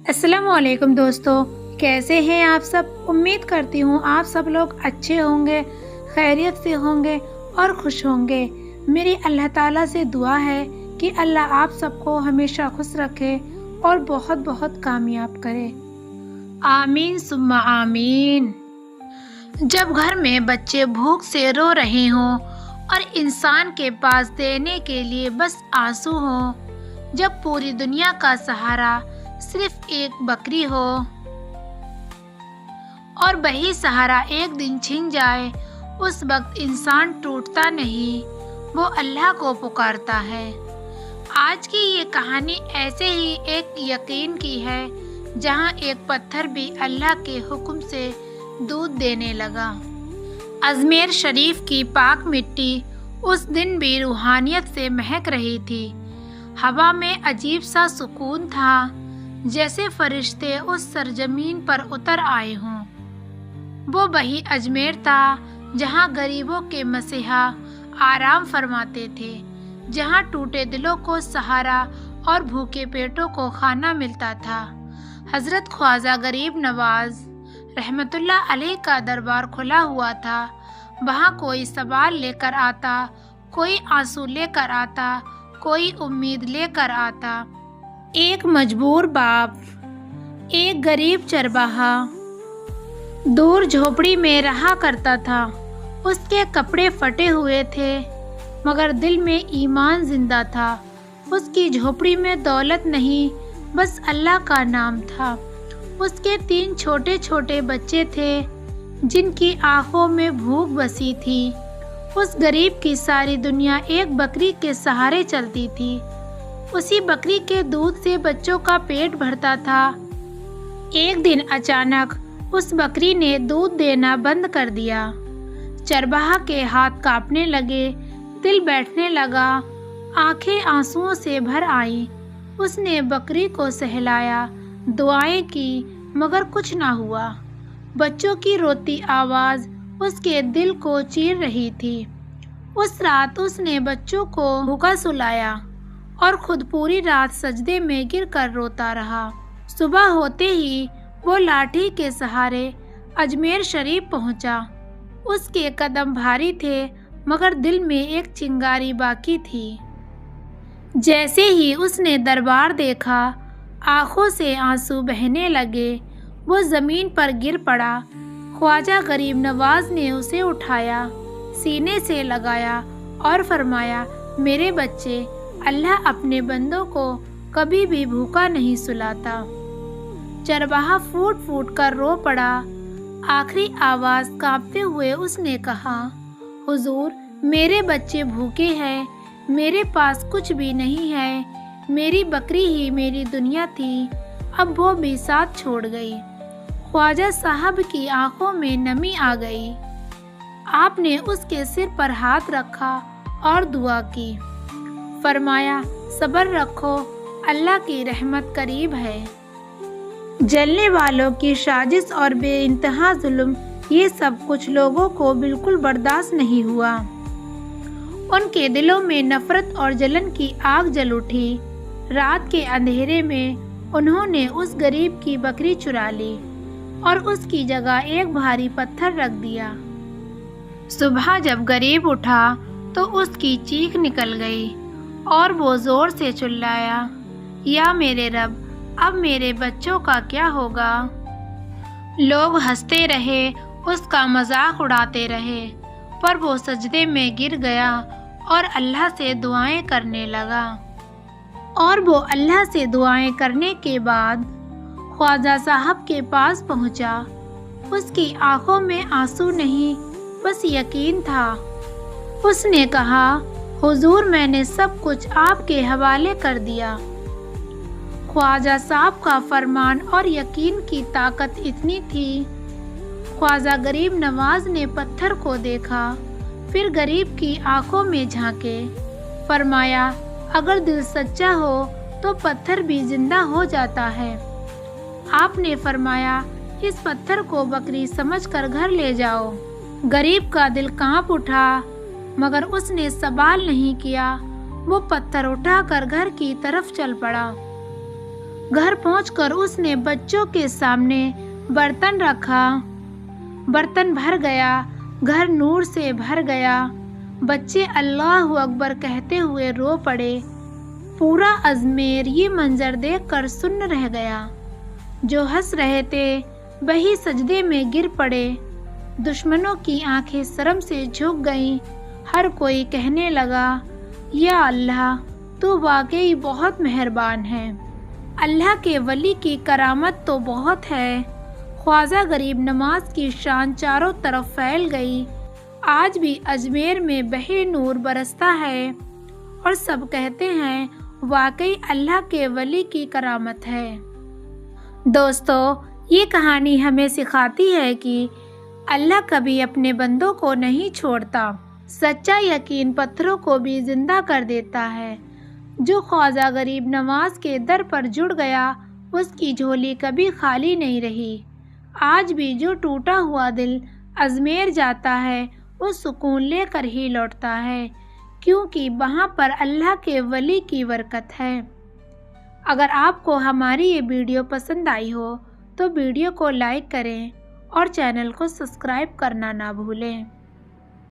السلام علیکم دوستو، کیسے ہیں آپ سب؟ امید کرتی ہوں آپ سب لوگ اچھے ہوں گے، خیریت سے ہوں گے اور خوش ہوں گے۔ میری اللہ تعالیٰ سے دعا ہے کہ اللہ آپ سب کو ہمیشہ خوش رکھے اور بہت بہت کامیاب کرے، آمین ثم آمین۔ جب گھر میں بچے بھوک سے رو رہے ہوں اور انسان کے پاس دینے کے لیے بس آنسو ہوں، جب پوری دنیا کا سہارا صرف ایک بکری ہو اور وہی سہارا ایک دن چھن جائے، اس وقت انسان ٹوٹتا نہیں، وہ اللہ کو پکارتا ہے۔ آج کی یہ کہانی ایسے ہی ایک یقین کی ہے جہاں ایک پتھر بھی اللہ کے حکم سے دودھ دینے لگا۔ اجمیر شریف کی پاک مٹی اس دن بھی روحانیت سے مہک رہی تھی۔ ہوا میں عجیب سا سکون تھا، جیسے فرشتے اس سرزمین پر اتر آئے ہوں۔ وہ وہی اجمیر تھا جہاں غریبوں کے مسیحا آرام فرماتے تھے، جہاں ٹوٹے دلوں کو سہارا اور بھوکے پیٹوں کو کھانا ملتا تھا۔ حضرت خواجہ غریب نواز رحمت اللہ علیہ کا دربار کھلا ہوا تھا۔ وہاں کوئی سوال لے کر آتا، کوئی آنسو لے کر آتا، کوئی امید لے کر آتا۔ ایک مجبور باپ، ایک غریب چرواہا دور جھوپڑی میں رہا کرتا تھا۔ اس کے کپڑے پھٹے ہوئے تھے مگر دل میں ایمان زندہ تھا۔ اس کی جھوپڑی میں دولت نہیں، بس اللہ کا نام تھا۔ اس کے 3 چھوٹے چھوٹے بچے تھے جن کی آنکھوں میں بھوک بسی تھی۔ اس غریب کی ساری دنیا ایک بکری کے سہارے چلتی تھی۔ اسی بکری کے دودھ سے بچوں کا پیٹ بھرتا تھا۔ ایک دن اچانک اس بکری نے دودھ دینا بند کر دیا۔ چرواہا کے ہاتھ کانپنے لگے، دل بیٹھنے لگا، آنکھیں آنسوؤں سے بھر آئیں۔ اس نے بکری کو سہلایا، دعائیں کی، مگر کچھ نہ ہوا۔ بچوں کی روتی آواز اس کے دل کو چیر رہی تھی۔ اس رات اس نے بچوں کو بھوکا سلایا اور خود پوری رات سجدے میں گر کر روتا رہا۔ صبح ہوتے ہی وہ لاٹھی کے سہارے اجمیر شریف پہنچا۔ اس کے قدم بھاری تھے مگر دل میں ایک چنگاری باقی تھی۔ جیسے ہی اس نے دربار دیکھا، آنکھوں سے آنسو بہنے لگے۔ وہ زمین پر گر پڑا۔ خواجہ غریب نواز نے اسے اٹھایا، سینے سے لگایا اور فرمایا، میرے بچے، اللہ اپنے بندوں کو کبھی بھی بھوکا نہیں سلاتا۔ چرواہا پھوٹ پھوٹ کر رو پڑا۔ آخری آواز کانپتے ہوئے اس نے کہا، حضور، میرے بچے بھوکے ہیں، میرے پاس کچھ بھی نہیں ہے۔ میری بکری ہی میری دنیا تھی، اب وہ بھی ساتھ چھوڑ گئی۔ خواجہ صاحب کی آنکھوں میں نمی آ گئی۔ آپ نے اس کے سر پر ہاتھ رکھا اور دعا کی، فرمایا، صبر رکھو، اللہ کی رحمت قریب ہے۔ جلنے والوں کی سازش اور بے انتہا ظلم، یہ سب کچھ لوگوں کو بالکل برداشت نہیں ہوا۔ ان کے دلوں میں نفرت اور جلن کی آگ جل اٹھی۔ رات کے اندھیرے میں انہوں نے اس غریب کی بکری چرا لی اور اس کی جگہ ایک بھاری پتھر رکھ دیا۔ صبح جب غریب اٹھا تو اس کی چیخ نکل گئی اور وہ زور سے چلایا، یا میرے رب، اب میرے بچوں کا کیا ہوگا؟ لوگ ہنستے رہے، اس کا مذاق اڑاتے رہے، پر وہ سجدے میں گر گیا اور اللہ سے دعائیں کرنے لگا۔ اور وہ اللہ سے دعائیں کرنے کے بعد خواجہ صاحب کے پاس پہنچا۔ اس کی آنکھوں میں آنسو نہیں، بس یقین تھا۔ اس نے کہا، حضور، میں نے سب کچھ آپ کے حوالے کر دیا۔ خواجہ صاحب کا فرمان اور یقین کی طاقت اتنی تھی۔ خواجہ غریب نواز نے پتھر کو دیکھا، پھر غریب کی آنکھوں میں جھانکے، فرمایا، اگر دل سچا ہو تو پتھر بھی زندہ ہو جاتا ہے۔ آپ نے فرمایا، اس پتھر کو بکری سمجھ کر گھر لے جاؤ۔ غریب کا دل کانپ اٹھا مگر اس نے سوال نہیں کیا۔ وہ پتھر اٹھا کر گھر کی طرف چل پڑا۔ گھر پہنچ کر اس نے بچوں کے سامنے برتن رکھا۔ برتن بھر گیا، گھر نور سے بھر گیا۔ بچے اللہ اکبر کہتے ہوئے رو پڑے۔ پورا اجمیر یہ منظر دیکھ کر سن رہ گیا۔ جو ہنس رہے تھے وہی سجدے میں گر پڑے۔ دشمنوں کی آنکھیں شرم سے جھک گئیں۔ ہر کوئی کہنے لگا، یا اللہ، تو واقعی بہت مہربان ہے۔ اللہ کے ولی کی کرامت تو بہت ہے۔ خواجہ غریب نواز کی شان چاروں طرف پھیل گئی۔ آج بھی اجمیر میں بے نور برستا ہے اور سب کہتے ہیں واقعی اللہ کے ولی کی کرامت ہے۔ دوستو، یہ کہانی ہمیں سکھاتی ہے کہ اللہ کبھی اپنے بندوں کو نہیں چھوڑتا۔ سچا یقین پتھروں کو بھی زندہ کر دیتا ہے۔ جو خواجہ غریب نواز کے در پر جڑ گیا اس کی جھولی کبھی خالی نہیں رہی۔ آج بھی جو ٹوٹا ہوا دل اجمیر جاتا ہے وہ سکون لے کر ہی لوٹتا ہے، کیونکہ وہاں پر اللہ کے ولی کی برکت ہے۔ اگر آپ کو ہماری یہ ویڈیو پسند آئی ہو تو ویڈیو کو لائک کریں اور چینل کو سبسکرائب کرنا نہ بھولیں۔